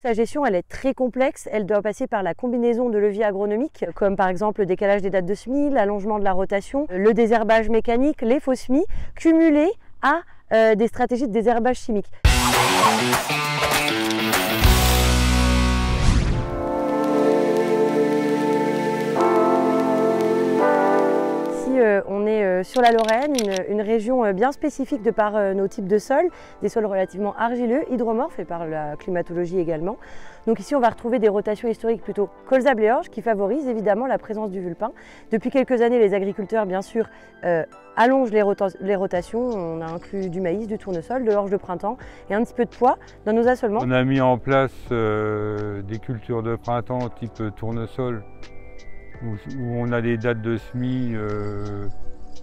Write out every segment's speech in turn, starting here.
Sa gestion, elle est très complexe. Elle doit passer par la combinaison de leviers agronomiques, comme par exemple le décalage des dates de semis, l'allongement de la rotation, le désherbage mécanique, les faux semis, cumulés à des stratégies de désherbage chimique. On est sur la Lorraine, une région bien spécifique de par nos types de sols, des sols relativement argileux, hydromorphes et par la climatologie également. Donc ici on va retrouver des rotations historiques plutôt colza-bléorge qui favorisent évidemment la présence du vulpin. Depuis quelques années, les agriculteurs bien sûr allongent les rotations. On a inclus du maïs, du tournesol, de l'orge de printemps et un petit peu de pois dans nos assolements. On a mis en place des cultures de printemps type tournesol, où on a des dates de semis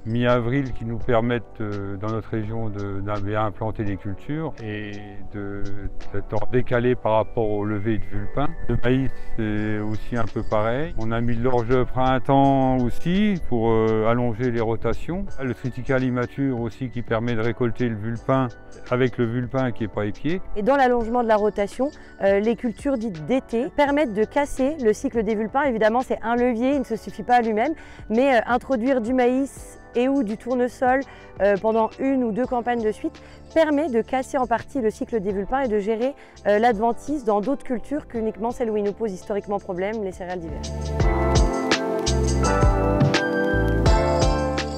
mi-avril qui nous permettent dans notre région de bien implanter des cultures et d'être décalé par rapport au lever de vulpin. Le maïs c'est aussi un peu pareil. On a mis de l'orge de printemps aussi pour allonger les rotations. Le triticale immature aussi qui permet de récolter le vulpin avec le vulpin qui n'est pas épié. Et dans l'allongement de la rotation, les cultures dites d'été permettent de casser le cycle des vulpins. Évidemment, c'est un levier, il ne se suffit pas à lui-même, mais introduire du maïs et ou du tournesol pendant une ou deux campagnes de suite permet de casser en partie le cycle des vulpins et de gérer l'adventice dans d'autres cultures qu'uniquement celles où il nous pose historiquement problème, les céréales d'hiver.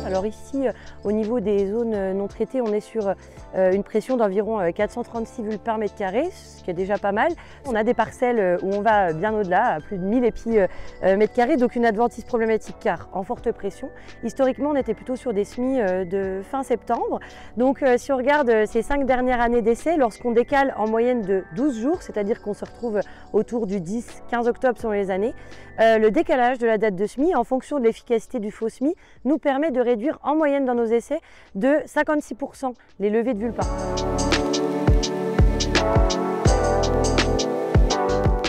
Alors ici, au niveau des zones non traitées, on est sur une pression d'environ 436 vulpes par mètre carré, ce qui est déjà pas mal. On a des parcelles où on va bien au-delà, à plus de 1000 épis mètre carré, donc une adventice problématique car en forte pression. Historiquement, on était plutôt sur des semis de fin septembre. Donc si on regarde ces 5 dernières années d'essai, lorsqu'on décale en moyenne de 12 jours, c'est-à-dire qu'on se retrouve autour du 10-15 octobre selon les années, le décalage de la date de semis en fonction de l'efficacité du faux semis nous permet de réduire en moyenne dans nos essais de 56% les levées de vulpin.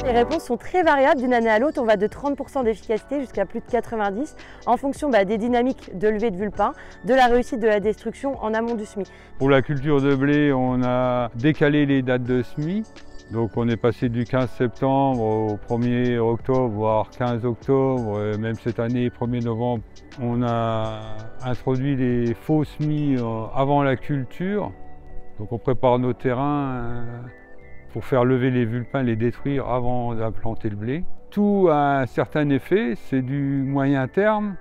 Les réponses sont très variables d'une année à l'autre, on va de 30% d'efficacité jusqu'à plus de 90% en fonction des dynamiques de levée de vulpin, de la réussite de la destruction en amont du semis. Pour la culture de blé, on a décalé les dates de semis. Donc on est passé du 15 septembre au 1er octobre, voire 15 octobre, même cette année, 1er novembre. On a introduit les faux semis avant la culture. Donc on prépare nos terrains pour faire lever les vulpins, les détruire avant d'implanter le blé. Tout a un certain effet, c'est du moyen terme.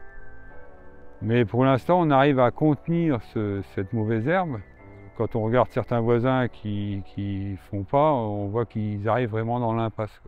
Mais pour l'instant, on arrive à contenir cette mauvaise herbe. Quand on regarde certains voisins qui font pas, on voit qu'ils arrivent vraiment dans l'impasse.